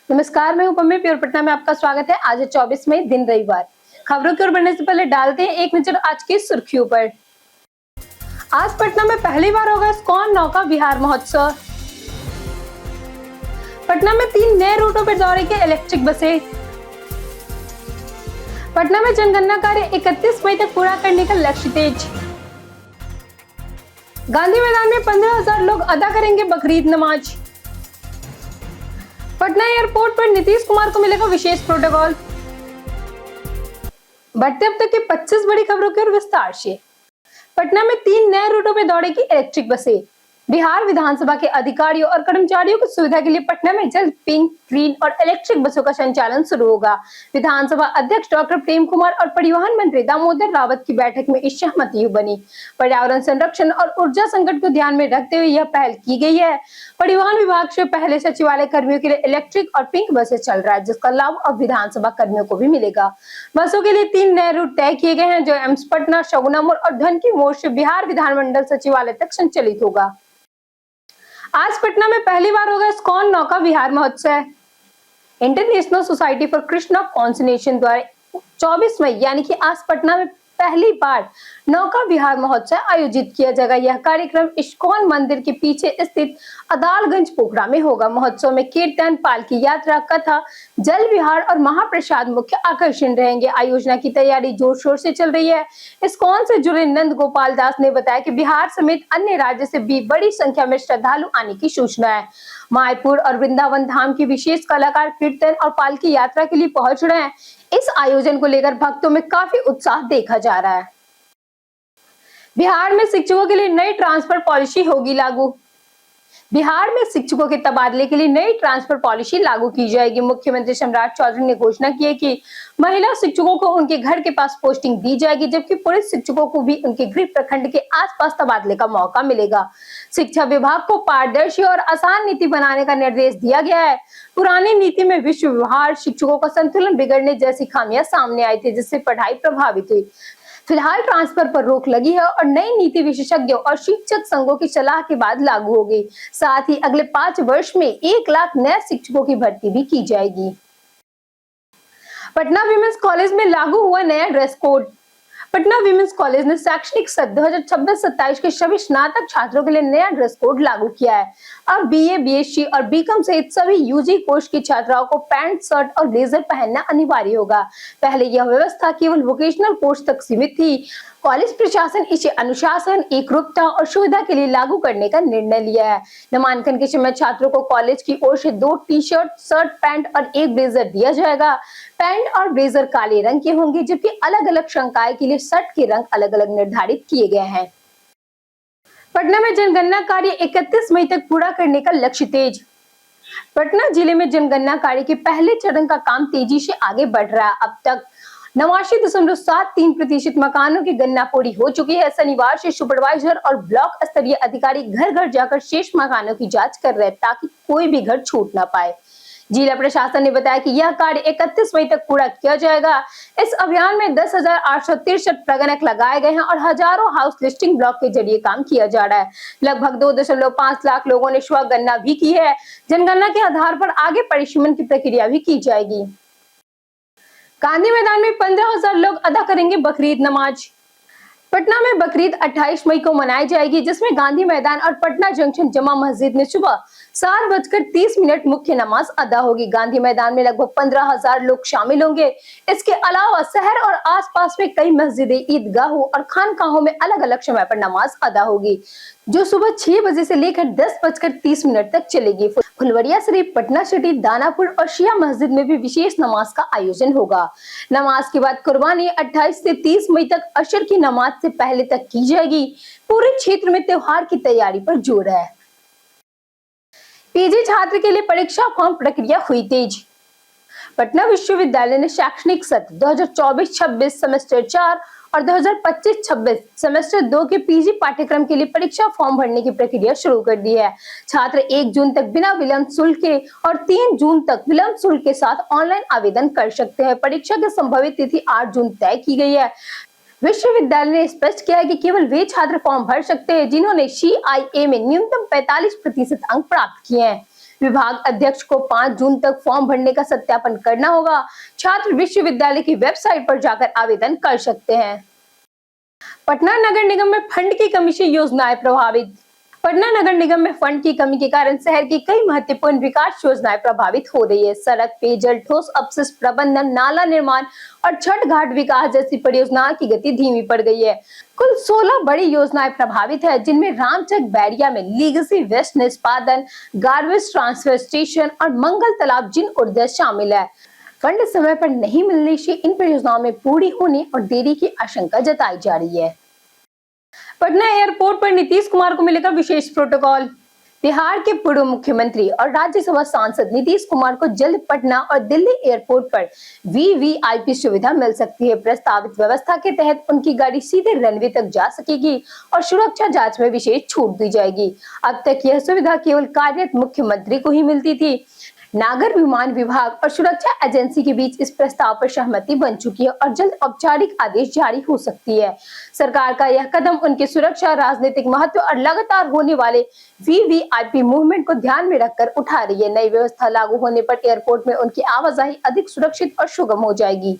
नमस्कार, मैं हूं पम्मी प्योर पटना में आपका स्वागत है। आज है 24 मई, दिन रविवार। खबरों की ओर बढ़ने से पहले डालते हैं एक नजर आज की सुर्खियों पर। आज पटना में पहली बार होगा इस्कॉन नौका विहार महोत्सव। पटना में 3 नए रूटों पर दौड़ेगी इलेक्ट्रिक बसें। पटना में जनगणना कार्य 31 मई तक पूरा करने का लक्ष्य तेज। गांधी मैदान में 15,000 लोग अदा करेंगे बकरीद नमाज। पटना एयरपोर्ट पर नीतीश कुमार को मिलेगा विशेष प्रोटोकॉल। बढ़ते अब तक की 25 बड़ी खबरों के विस्तार से। पटना में 3 नए रूटों पर दौड़ेगी इलेक्ट्रिक बसें। बिहार विधानसभा के अधिकारियों और कर्मचारियों की सुविधा के लिए पटना में जल्द पिंक, ग्रीन और इलेक्ट्रिक बसों का संचालन शुरू होगा। विधानसभा अध्यक्ष डॉक्टर प्रेम कुमार और परिवहन मंत्री दामोदर रावत की बैठक में इस सहमति बनी। पर्यावरण संरक्षण और ऊर्जा संकट को ध्यान में रखते हुए यह पहल की गई है। परिवहन विभाग से पहले सचिवालय कर्मियों के लिए इलेक्ट्रिक और पिंक बसें चल रहा है, जिसका लाभ अब विधानसभा कर्मियों को भी मिलेगा। बसों के लिए 3 नए रूट तय किए गए हैं, जो एम्स पटना, शगुना मोड़ और धनकी मोड़ से बिहार विधानमंडल सचिवालय तक संचालित होगा। आज पटना में पहली बार होगा इस्कॉन नौका विहार महोत्सव। इंटरनेशनल सोसाइटी फॉर कृष्णा कॉन्सनेशन द्वारा 24 मई यानी कि आज पटना में पहली बार नौका विहार महोत्सव आयोजित किया जाएगा। यह कार्यक्रम इस्कॉन मंदिर के पीछे स्थित अदालगंज पोखरा में होगा। महोत्सव में कीर्तन, पालकी यात्रा, कथा, जल विहार और महाप्रसाद मुख्य आकर्षण रहेंगे। आयोजना की तैयारी जोर शोर से चल रही है। इस्कॉन से जुड़े नंद गोपाल दास ने बताया कि बिहार समेत अन्य राज्य से भी बड़ी संख्या में श्रद्धालु आने की सूचना है। मायपुर और वृंदावन धाम के विशेष कलाकार कीर्तन और पालकी यात्रा के लिए पहुंच रहे हैं। इस आयोजन को लेकर भक्तों में काफी उत्साह देखा जा रहा है। बिहार में शिक्षकों के लिए नई ट्रांसफर पॉलिसी होगी लागू। बिहार में शिक्षकों के तबादले के लिए नई ट्रांसफर पॉलिसी लागू की जाएगी। मुख्यमंत्री सम्राट चौधरी ने घोषणा की है कि महिला शिक्षकों को उनके घर के पास पोस्टिंग दी जाएगी, जबकि पुरुष शिक्षकों को भी उनके गृह प्रखंड के आसपास तबादले का मौका मिलेगा। शिक्षा विभाग को पारदर्शी और आसान नीति बनाने का निर्देश दिया गया है। पुरानी नीति में विश्व व्यवहार, शिक्षकों का संतुलन बिगड़ने जैसी खामियां सामने आई थी, जिससे पढ़ाई प्रभावित हुई। फिलहाल ट्रांसफर पर रोक लगी है और नई नीति विशेषज्ञों और शिक्षक संघों की सलाह के बाद लागू होगी। साथ ही अगले 5 वर्ष में 1 लाख नए शिक्षकों की भर्ती भी की जाएगी। पटना विमेंस कॉलेज में लागू हुआ नया dress code. Patna women's college ने शैक्षणिक सत्र 2026-27 के सभी स्नातक छात्रों के लिए नया ड्रेस कोड लागू किया है। अब बीए, बीएससी और बीकॉम सहित सभी यूजी कोर्स की छात्राओं को पैंट, शर्ट और ब्लेजर पहनना अनिवार्य होगा। पहले यह व्यवस्था केवल वोकेशनल कोर्स तक सीमित थी। कॉलेज प्रशासन इसे अनुशासन, एकरूपता और सुविधा के लिए लागू करने का निर्णय लिया है। नामांकन के समय छात्रों को कॉलेज की ओर से 2 टी-शर्ट, शर्ट, पैंट और 1 ब्लेजर दिया जाएगा। पैंट और ब्लेजर काले रंग के होंगे, जबकि अलग-अलग संकाय के लिए शर्ट के रंग अलग-अलग निर्धारित किए गए हैं। पटना में जनगणना कार्य 31 मई तक पूरा करने का लक्ष्य तेज। पटना जिले में जनगणना कार्य के पहले चरण का काम तेजी से आगे बढ़ रहा है। अब तक 89.73% मकानों की गणना पूरी हो चुकी है। शनिवार से सुपरवाइजर और ब्लॉक स्तरीय अधिकारी घर घर जाकर शेष मकानों की जांच कर रहे हैं, ताकि कोई भी घर छूट ना पाए। जिला प्रशासन ने बताया कि यह कार्य 31 मई तक पूरा किया जाएगा। इस अभियान में 10,863 प्रगणक लगाए गए हैं और हजारों हाउस लिस्टिंग ब्लॉक के जरिए काम किया जा रहा है। लगभग 2.5 लाख लोगों ने स्व गणना भी की है। जनगणना के आधार पर आगे परिसीमन की प्रक्रिया भी की जाएगी। गांधी मैदान में 15,000 लोग अदा करेंगे बकरीद नमाज। पटना में बकरीद 28 मई को मनाई जाएगी, जिसमें गांधी मैदान और पटना जंक्शन जमा मस्जिद में सुबह 7:30 मुख्य नमाज अदा होगी। गांधी मैदान में लगभग 15,000 लोग शामिल होंगे। इसके अलावा शहर और आसपास में कई मस्जिदें, ईदगाहों और खानकाहों में अलग-अलग समय पर नमाज अदा होगी, जो सुबह 6 बजे से लेकर 10:30 तक चलेगी। फुलवरिया शरीफ, पटना सिटी, दानापुर और शिया मस्जिद में भी विशेष नमाज का आयोजन होगा। नमाज के बाद कुर्बानी 28 से 30 मई तक अशर की नमाज से पहले तक की जाएगी। पूरे क्षेत्र में त्योहार की तैयारी पर जोर है। पीजी छात्र के लिए परीक्षा फॉर्म प्रक्रिया हुई तेज। पटना विश्वविद्यालय ने शैक्षणिक सत्र 2024-26 सेमेस्टर 4 और 2025-26 सेमेस्टर 2 के पीजी पाठ्यक्रम के लिए परीक्षा फॉर्म भरने की प्रक्रिया शुरू कर दी है। छात्र 1 जून तक बिना विलंब शुल्क के और 3 जून तक विलंब शुल्क के साथ ऑनलाइन आवेदन कर सकते हैं। परीक्षा की संभावित तिथि 8 जून तय की गई है। विश्वविद्यालय ने स्पष्ट किया है कि केवल वे छात्र फॉर्म भर सकते हैं जिन्होंने CIA में न्यूनतम 45% अंक प्राप्त किए हैं। विभाग अध्यक्ष को 5 जून तक फॉर्म भरने का सत्यापन करना होगा। छात्र विश्वविद्यालय की वेबसाइट पर जाकर आवेदन कर सकते हैं। पटना नगर निगम में फंड की कमी से योजनाएं प्रभावित। पटना नगर निगम में फंड की कमी के कारण शहर की कई महत्वपूर्ण विकास योजनाएं प्रभावित हो रही है। सड़क, पेयजल, ठोस अपशिष्ट प्रबंधन, नाला निर्माण और छठ घाट विकास जैसी परियोजनाओं की गति धीमी पड़ गई है। कुल 16 बड़ी योजनाएं प्रभावित है, जिनमें रामचक बैरिया में लीगेसी वेस्ट निष्पादन, गार्बेज ट्रांसफर स्टेशन और मंगल तालाब जिन ऊर्जा शामिल है। फंड समय पर नहीं मिलने से इन परियोजनाओं में पूरी होने और देरी की आशंका जताई जा रही है। पटना एयरपोर्ट पर नीतीश कुमार को मिलेगा विशेष प्रोटोकॉल। बिहार के पूर्व मुख्यमंत्री और राज्यसभा सांसद नीतीश कुमार को जल्द पटना और दिल्ली एयरपोर्ट पर वीवीआईपी सुविधा मिल सकती है। प्रस्तावित व्यवस्था के तहत उनकी गाड़ी सीधे रनवे तक जा सकेगी और सुरक्षा जांच में विशेष छूट दी जाएगी। अब तक यह सुविधा केवल कार्यरत मुख्यमंत्री को ही मिलती थी। नागर विमान विभाग और सुरक्षा एजेंसी के बीच इस प्रस्ताव पर सहमति बन चुकी है और जल्द औपचारिक आदेश जारी हो सकती है। सरकार का यह कदम उनकी सुरक्षा, राजनीतिक महत्व और लगातार होने वाले वीवीआईपी मूवमेंट को ध्यान में रखकर उठा रही है। नई व्यवस्था लागू होने पर एयरपोर्ट में उनकी आवाजाही अधिक सुरक्षित और सुगम हो जाएगी।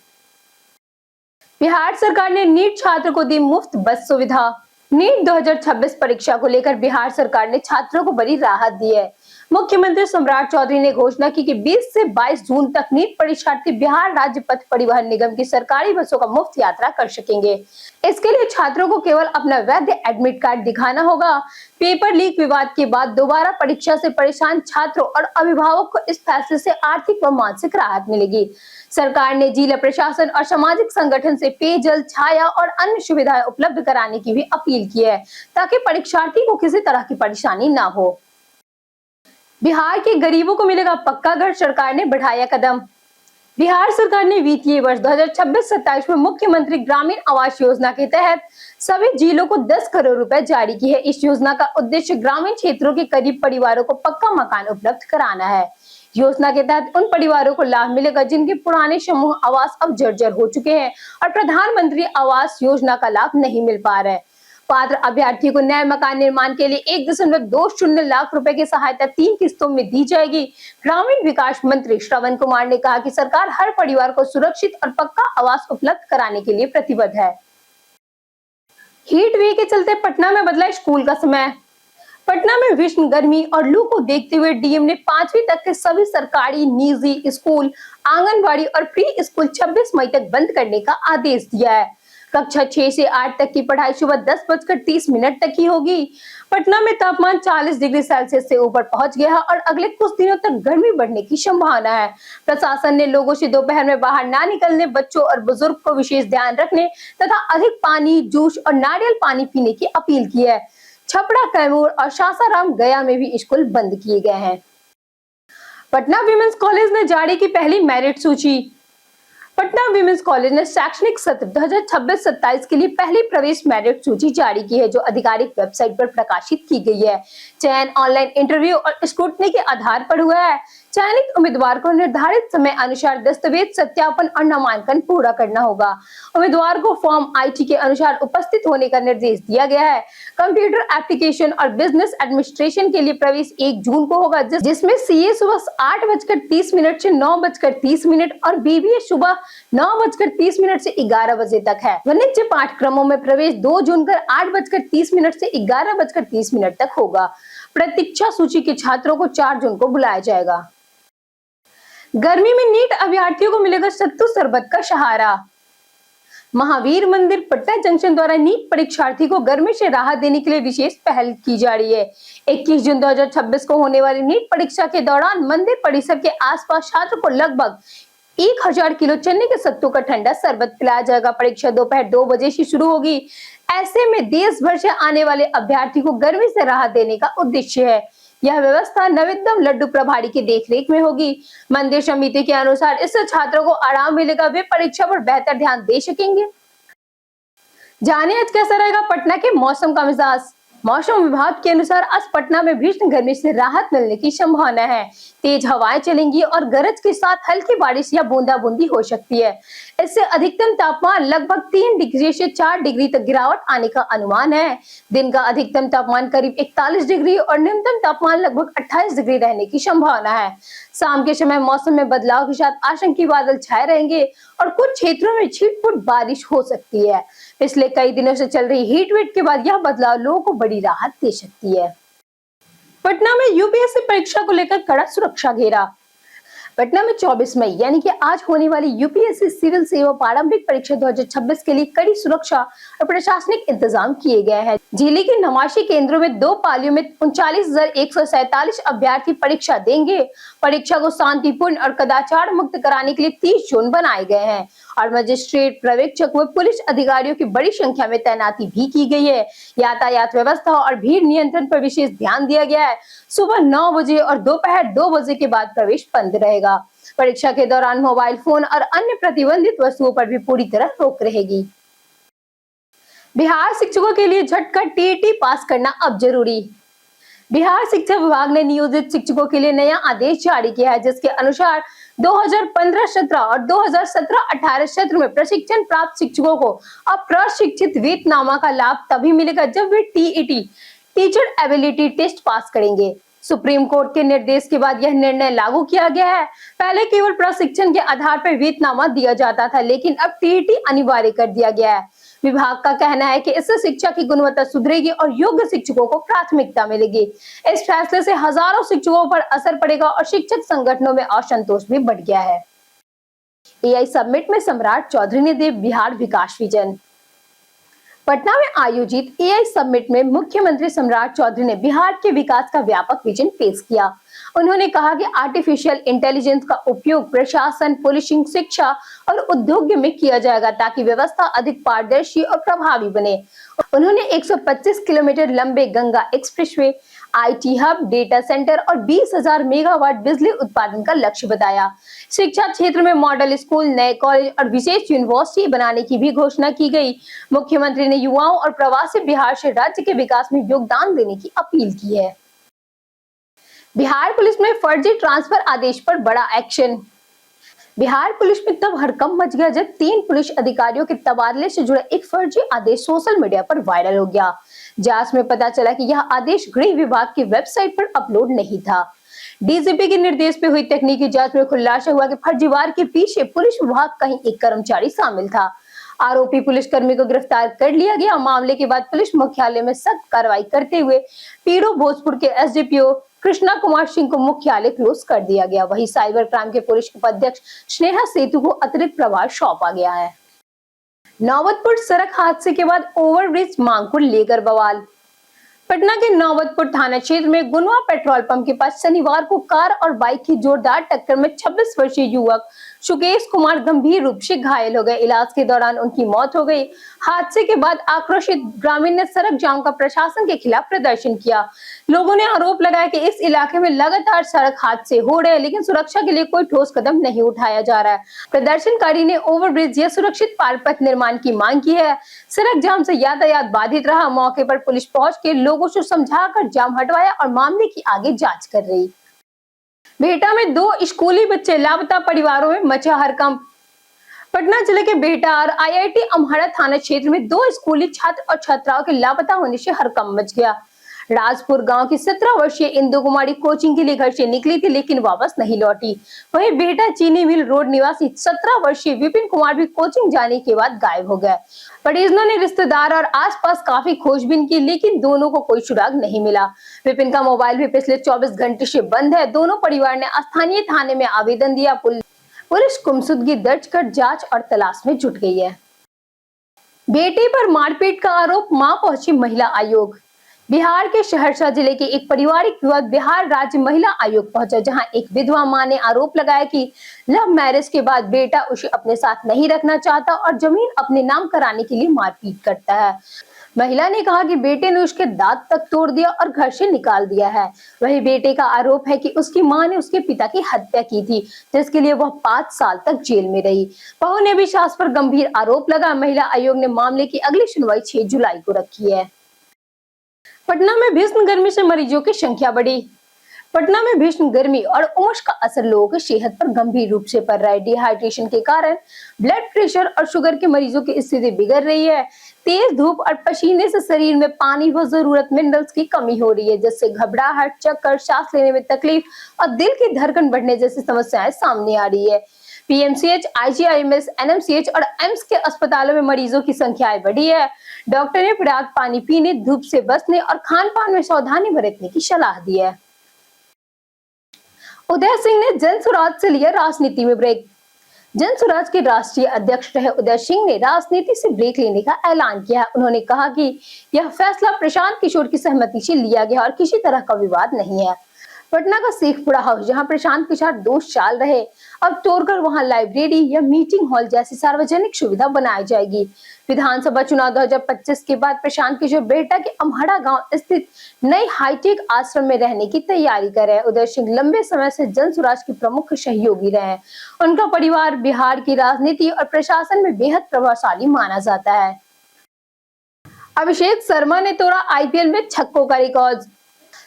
बिहार सरकार ने नीट छात्र को दी मुफ्त बस सुविधा। नीट 2026 परीक्षा को लेकर बिहार सरकार ने छात्रों को बड़ी राहत दी है। मुख्यमंत्री सम्राट चौधरी ने घोषणा की कि 20 से 22 जून तक नीट परीक्षार्थी बिहार राज्य पथ परिवहन निगम की सरकारी बसों का मुफ्त यात्रा कर सकेंगे। इसके लिए छात्रों को केवल अपना वैध एडमिट कार्ड दिखाना होगा। पेपर लीक विवाद के बाद दोबारा परीक्षा से परेशान छात्रों और अभिभावक को इस फैसले से आर्थिक व मानसिक राहत मिलेगी। सरकार ने जिला प्रशासन और सामाजिक संगठन से पेयजल, छाया और अन्य सुविधाएं उपलब्ध कराने की भी अपील की है, ताकि परीक्षार्थी को किसी तरह की परेशानी न हो। बिहार के गरीबों को मिलेगा पक्का घर, सरकार ने बढ़ाया कदम। बिहार सरकार ने वित्तीय वर्ष 2026-27 में मुख्यमंत्री ग्रामीण आवास योजना के तहत सभी जिलों को 10 करोड़ रुपए जारी की है। इस योजना का उद्देश्य ग्रामीण क्षेत्रों के करीब परिवारों को पक्का मकान उपलब्ध कराना है। योजना के तहत उन परिवारों को लाभ मिलेगा जिनके पुराने समूह आवास अब जर्जर हो चुके हैं और प्रधानमंत्री आवास योजना का लाभ नहीं मिल पा रहा है। पात्र अभ्यर्थियों को नए मकान निर्माण के लिए 1.20 लाख रुपए की सहायता 3 किस्तों में दी जाएगी। ग्रामीण विकास मंत्री श्रवण कुमार ने कहा कि सरकार हर परिवार को सुरक्षित और पक्का आवास उपलब्ध कराने के लिए प्रतिबद्ध है। हीट वेव के चलते पटना में बदला स्कूल का समय। पटना में भीषण गर्मी और लू को देखते हुए डीएम ने 5वीं तक के सभी सरकारी, निजी स्कूल, आंगनबाड़ी और प्री स्कूल 26 मई तक बंद करने का आदेश दिया है। कक्षा 6 से 8 तक की पढ़ाई सुबह 10:30 तक ही होगी। पटना में तापमान 40 डिग्री सेल्सियस से ऊपर पहुंच गया है और अगले कुछ दिनों तक गर्मी बढ़ने की संभावना है। प्रशासन ने लोगों से दोपहर में बाहर ना निकलने, बच्चों और बुजुर्ग को विशेष ध्यान रखने तथा अधिक पानी, जूस और नारियल पानी पीने की अपील की है। छपरा, कैमूर और सासाराम, गया में भी स्कूल बंद किए गए हैं। पटना विमेंस कॉलेज ने जारी की पहली मेरिट सूची। पटना विमेंस कॉलेज ने शैक्षणिक सत्र 2026-27 के लिए पहली प्रवेश मेरिट सूची जारी की है, जो आधिकारिक वेबसाइट पर प्रकाशित की गई है। चयन ऑनलाइन इंटरव्यू और स्क्रूटनी के आधार पर हुआ है। चयनित उम्मीदवार को निर्धारित समय अनुसार दस्तावेज सत्यापन और नामांकन पूरा करना होगा। उम्मीदवार को फॉर्म आईटी के अनुसार उपस्थित होने का निर्देश दिया गया है। कंप्यूटर एप्लीकेशन और बिजनेस एडमिनिस्ट्रेशन के लिए प्रवेश 1 जून को होगा, जिसमें सीए सुबह 8:30 से 9:30 और बीबीए सुबह 9:30 से 11 बजे तक है। वाणिज्य पाठ्यक्रमों में प्रवेश 2 जून को 8:30 से 11:30 तक होगा। प्रतीक्षा सूची के छात्रों को 4 जून को बुलाया जाएगा। गर्मी में नीट अभ्यर्थियों को मिलेगा सत्तू शरबत का सहारा। महावीर मंदिर पटना जंक्शन द्वारा नीट परीक्षार्थी को गर्मी से राहत देने के लिए विशेष पहल की जा रही है। 21 जून 2026 को होने वाली नीट परीक्षा के दौरान मंदिर परिसर के आसपास छात्र को लगभग 1000 किलो चने के सत्तू का ठंडा शरबत पिलाया जाएगा। परीक्षा दोपहर 2 बजे से शुरू होगी। ऐसे में देश भर से आने वाले अभ्यर्थी को गर्मी से राहत देने का उद्देश्य है। यह व्यवस्था नवोद्यम लड्डू प्रभारी की देखरेख में होगी। मंदिर समिति के अनुसार इससे छात्रों को आराम मिलेगा, वे परीक्षा पर बेहतर ध्यान दे सकेंगे। जाने आज कैसा रहेगा पटना के मौसम का मिजाज। मौसम विभाग के अनुसार आज पटना में भीषण गर्मी से राहत मिलने की संभावना है। तेज हवाएं चलेंगी और गरज के साथ हल्की बारिश या बूंदाबूंदी हो सकती है। इससे अधिकतम तापमान लगभग 3 डिग्री से 4 डिग्री तक गिरावट आने का अनुमान है। दिन का अधिकतम तापमान करीब 41 डिग्री और न्यूनतम तापमान लगभग 28 डिग्री रहने की संभावना है। शाम के समय मौसम में बदलाव के साथ आशंकीय बादल छाए रहेंगे और कुछ क्षेत्रों में छिटपुट बारिश हो सकती है। पिछले कई दिनों से चल रही हीट वेव के बाद यह बदलाव लोगों को बड़ी राहत दे सकती है। पटना में यूपीएससी परीक्षा को लेकर कड़ा सुरक्षा घेरा। पटना में 24 मई यानी कि आज होने वाली यूपीएससी सिविल सेवा प्रारंभिक परीक्षा 2026 के लिए कड़ी सुरक्षा और प्रशासनिक इंतजाम किए गए हैं। जिले के 89 केंद्रों में 2 पालियों में 39,147 अभ्यर्थी परीक्षा देंगे। परीक्षा को शांतिपूर्ण और कदाचार मुक्त कराने के लिए 30 जोन बनाए गए हैं और मजिस्ट्रेट, पर्यवेक्षक व पुलिस अधिकारियों की बड़ी संख्या में तैनाती भी की गई है। यातायात व्यवस्था और भीड़ नियंत्रण पर विशेष ध्यान दिया गया है। सुबह 9 बजे और दोपहर 2 बजे के बाद प्रवेश बंद रहेगा। परीक्षा के दौरान मोबाइल फोन और अन्य प्रतिबंधित वस्तुओं पर भी पूरी तरह रोक रहेगी। बिहार शिक्षकों के लिए झटका, टीईटी पास करना अब जरूरी। बिहार शिक्षा विभाग ने नियोजित शिक्षकों के लिए नया आदेश जारी किया है, जिसके अनुसार 2015-17 और 2017-18 सत्र में प्रशिक्षण प्राप्त शिक्षकों को अब प्रशिक्षित वेतनामा का लाभ तभी मिलेगा जब वे TET, teacher ability test pass करेंगे। सुप्रीम कोर्ट के निर्देश के बाद यह निर्णय लागू किया गया है। पहले केवल प्रशिक्षण के आधार पर वेतनामा दिया जाता था, लेकिन अब टीईटी अनिवार्य कर दिया गया है। विभाग का कहना है कि इससे शिक्षा की गुणवत्ता सुधरेगी और योग्य शिक्षकों को प्राथमिकता मिलेगी। इस फैसले से हजारों शिक्षकों पर असर पड़ेगा और शिक्षक संगठनों में असंतोष भी बढ़ गया है। एआई समिट में सम्राट चौधरी ने दिया बिहार विकास विजन। पटना में आयोजित एआई समिट में मुख्यमंत्री सम्राट चौधरी ने बिहार के विकास का व्यापक विजन पेश किया। उन्होंने कहा कि आर्टिफिशियल इंटेलिजेंस का उपयोग प्रशासन, पुलिसिंग, शिक्षा और उद्योग में किया जाएगा ताकि व्यवस्था अधिक पारदर्शी और प्रभावी बने। उन्होंने 125 किलोमीटर लंबे Ganga expressway, IT hub, data centre और 20,000 मेगावाट बिजली उत्पादन का लक्ष्य बताया। शिक्षा क्षेत्र में मॉडल स्कूल, नए कॉलेज और विशेष यूनिवर्सिटी बनाने की भी घोषणा की गई। मुख्यमंत्री ने युवाओं और प्रवासी बिहार से राज्य के विकास में योगदान देने की अपील की है। बिहार पुलिस में फर्जी ट्रांसफर आदेश पर बड़ा एक्शन। बिहार पुलिस में तब हड़कंप मच गया जब 3 पुलिस अधिकारियों के तबादले से जुड़ा एक फर्जी आदेश सोशल मीडिया पर वायरल हो गया। जांच में पता चला कि यह आदेश गृह विभाग की वेबसाइट पर अपलोड नहीं था। डीजीपी के निर्देश पे हुई तकनीकी जांच में खुलासा हुआ कि फर्जीवाड़े के पीछे पुलिस विभाग का ही एक कर्मचारी शामिल था। आरोपी पुलिसकर्मी को गिरफ्तार कर लिया गया। मामले के बाद पुलिस मुख्यालय में सख्त कार्रवाई करते हुए पीरो भोजपुर के एसडीपीओ कृष्णा कुमार सिंह को मुख्यालय क्लोज कर दिया गया। वहीं साइबर क्राइम के पुलिस उपाध्यक्ष स्नेहा सेतु को अतिरिक्त प्रभार सौंपा गया है। नौबतपुर सड़क हादसे के बाद ओवरब्रिज मांग को लेकर बवाल। पटना के नौबतपुर थाना क्षेत्र में गुनवा पेट्रोल पंप के पास शनिवार को कार और बाइक की जोरदार टक्कर में 26 वर्षीय युवक सुकेश कुमार गंभीर रूप से घायल हो गए। इलाज के दौरान उनकी मौत हो गई। हादसे के बाद आक्रोशित ग्रामीण ने सड़क जाम का प्रशासन के खिलाफ प्रदर्शन किया। लोगों ने आरोप लगाया कि इस इलाके में लगातार सड़क हादसे हो रहे हैं, लेकिन सुरक्षा के लिए कोई ठोस कदम नहीं उठाया जा रहा है। प्रदर्शनकारी ने ओवरब्रिज या सुरक्षित पारपथ निर्माण की मांग की है। सड़क जाम से यातायात बाधित रहा। मौके पर पुलिस पहुंच के लोगों से समझाकर जाम हटवाया और मामले की आगे जांच कर रही। बिहटा में 2 स्कूली बच्चे लापता, परिवारों में मचा हड़कंप। पटना जिले के बिहटा और आईआईटी अम्हाड़ा थाना क्षेत्र में 2 स्कूली छात्र और छात्राओं के लापता होने से हड़कंप मच गया। राजपुर गांव की 17 वर्षीय इंदु कुमारी कोचिंग के लिए घर से निकली थी, लेकिन वापस नहीं लौटी। वहीं बिहटा चीनी मिल रोड निवासी 17 वर्षीय विपिन कुमार भी कोचिंग जाने के बाद गायब हो गए। परिजनों ने रिश्तेदार और आसपास काफी खोजबीन की, लेकिन दोनों को कोई सुराग नहीं मिला। विपिन का मोबाइल भी पिछले 24 घंटे से बंद है। दोनों परिवार ने स्थानीय थाने में आवेदन दिया। पुलिस गुमशुदगी दर्ज कर जांच और तलाश में जुट गई है। बेटी पर मारपीट का आरोप, मां पहुंची महिला आयोग। बिहार के सहरसा जिले के एक पारिवारिक विवाद बिहार राज्य महिला आयोग पहुंचा, जहां एक विधवा मां ने आरोप लगाया कि लव मैरिज के बाद बेटा उसे अपने साथ नहीं रखना चाहता और जमीन अपने नाम कराने के लिए मारपीट करता है। महिला ने कहा कि बेटे ने उसके दांत तक तोड़ दिया और घर से निकाल दिया है। वही बेटे का आरोप है कि उसकी मां ने उसके पिता की हत्या की थी, जिसके लिए वह 5 साल तक जेल में रही। बहू ने भी सास पर गंभीर आरोप लगा। महिला आयोग ने मामले की अगली सुनवाई 6 जुलाई को रखी है। पटना में भीषण गर्मी से मरीजों की संख्या बढ़ी। पटना में भीषण गर्मी और उमस का असर लोगों की सेहत पर गंभीर रूप से पड़ रहा है। डिहाइड्रेशन के कारण ब्लड प्रेशर और शुगर के मरीजों की स्थिति बिगड़ रही है। तेज धूप और पसीने से शरीर में पानी व जरूरत मिनरल्स की कमी हो रही है, जिससे घबराहट, चक्कर, सांस लेने में तकलीफ और दिल की धड़कन बढ़ने जैसी समस्याएं सामने आ रही है। पीएमसीएच, आईजीआईएमएस, एनएमसीएच और एम्स के अस्पतालों में मरीजों की संख्याएं बढ़ी है। डॉक्टर ने पर्याप्त पानी पीने, धूप से बचने और खान पान में सावधानी बरतने की सलाह दी है। उदय सिंह ने जन स्वराज से लिया राजनीति में ब्रेक। जन स्वराज के राष्ट्रीय अध्यक्ष रहे उदय सिंह ने राजनीति से ब्रेक लेने का ऐलान किया है। उन्होंने कहा कि यह फैसला प्रशांत किशोर की सहमति से लिया गया और किसी तरह का विवाद नहीं है। पटना का शेखपुरा हाउस, जहां प्रशांत किशोर 2 साल रहे, अब तोड़कर वहां लाइब्रेरी या मीटिंग हॉल जैसी सार्वजनिक सुविधा बनाई जाएगी। विधानसभा चुनाव 2025 के बाद प्रशांत किशोर बेटा के अमहड़ा गांव स्थित नई हाईटेक आश्रम में रहने की तैयारी कर रहे हैं। उदय सिंह लंबे समय से जन स्वराज के प्रमुख सहयोगी रहे हैं। उनका परिवार बिहार की राजनीति और प्रशासन में बेहद प्रभावशाली माना जाता है। अभिषेक शर्मा ने तोड़ा आईपीएल में छक्कों का रिकॉर्ड।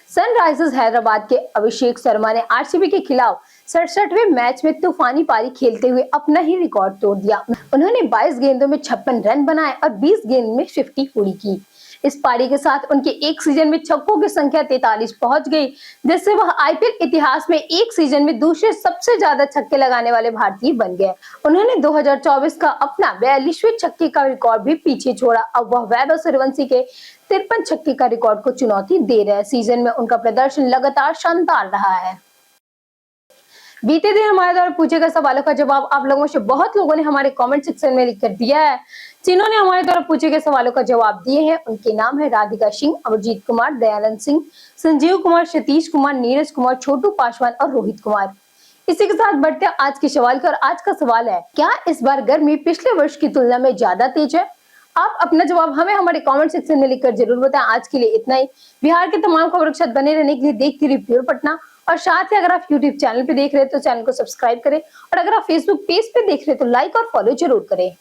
सनराइजर्स हैदराबाद के अभिषेक शर्मा ने आरसीबी के खिलाफ 67वें मैच में तूफानी पारी खेलते हुए अपना ही रिकॉर्ड तोड़ दिया। उन्होंने 22 गेंदों में 56 रन बनाए और 20 गेंद में 50 पूरी की। इस पारी के साथ उनके एक सीजन में छक्कों की संख्या 43 पहुंच गई, जिससे वह आईपीएल इतिहास में एक सीजन में दूसरे सबसे ज्यादा छक्के लगाने वाले भारतीय बन गए। उन्होंने 2024 का अपना 42वें छक्के का रिकॉर्ड भी पीछे छोड़ा। अब वह वैभव सूर्यवंशी के 53 छक्के का रिकॉर्ड को चुनौती दे रहे हैं। सीजन में उनका प्रदर्शन लगातार शानदार रहा है। बीते दिन हमारे द्वारा पूछे गए सवालों का जवाब आप लोगों से बहुत लोगों ने हमारे कमेंट सेक्शन में लिखकर दिया है। जिन्होंने हमारे द्वारा पूछे गए सवालों का जवाब दिए हैं उनके नाम है राधिका सिंह, अमरजीत कुमार, दयानंद सिंह, संजीव कुमार, सतीश कुमार, नीरज कुमार, छोटू पासवान और रोहित कुमार। इसी के साथ बढ़ते हैं आज के सवाल की। और आज का सवाल है, क्या इस बार गर्मी पिछले वर्ष की तुलना में ज्यादा तेज है? आप अपना जवाब हमें हमारे कमेंट सेक्शन में लिखकर जरूर बताएं। आज के लिए इतना ही। बिहार के तमाम खबरों के साथ बने रहने के लिए देखते रहिए प्योर पटना। और साथ ही अगर आप यूट्यूब चैनल पे देख रहे हैं तो चैनल को सब्सक्राइब करें, और अगर आप फेसबुक पेज पे देख रहे हैं तो लाइक और फॉलो जरूर करें।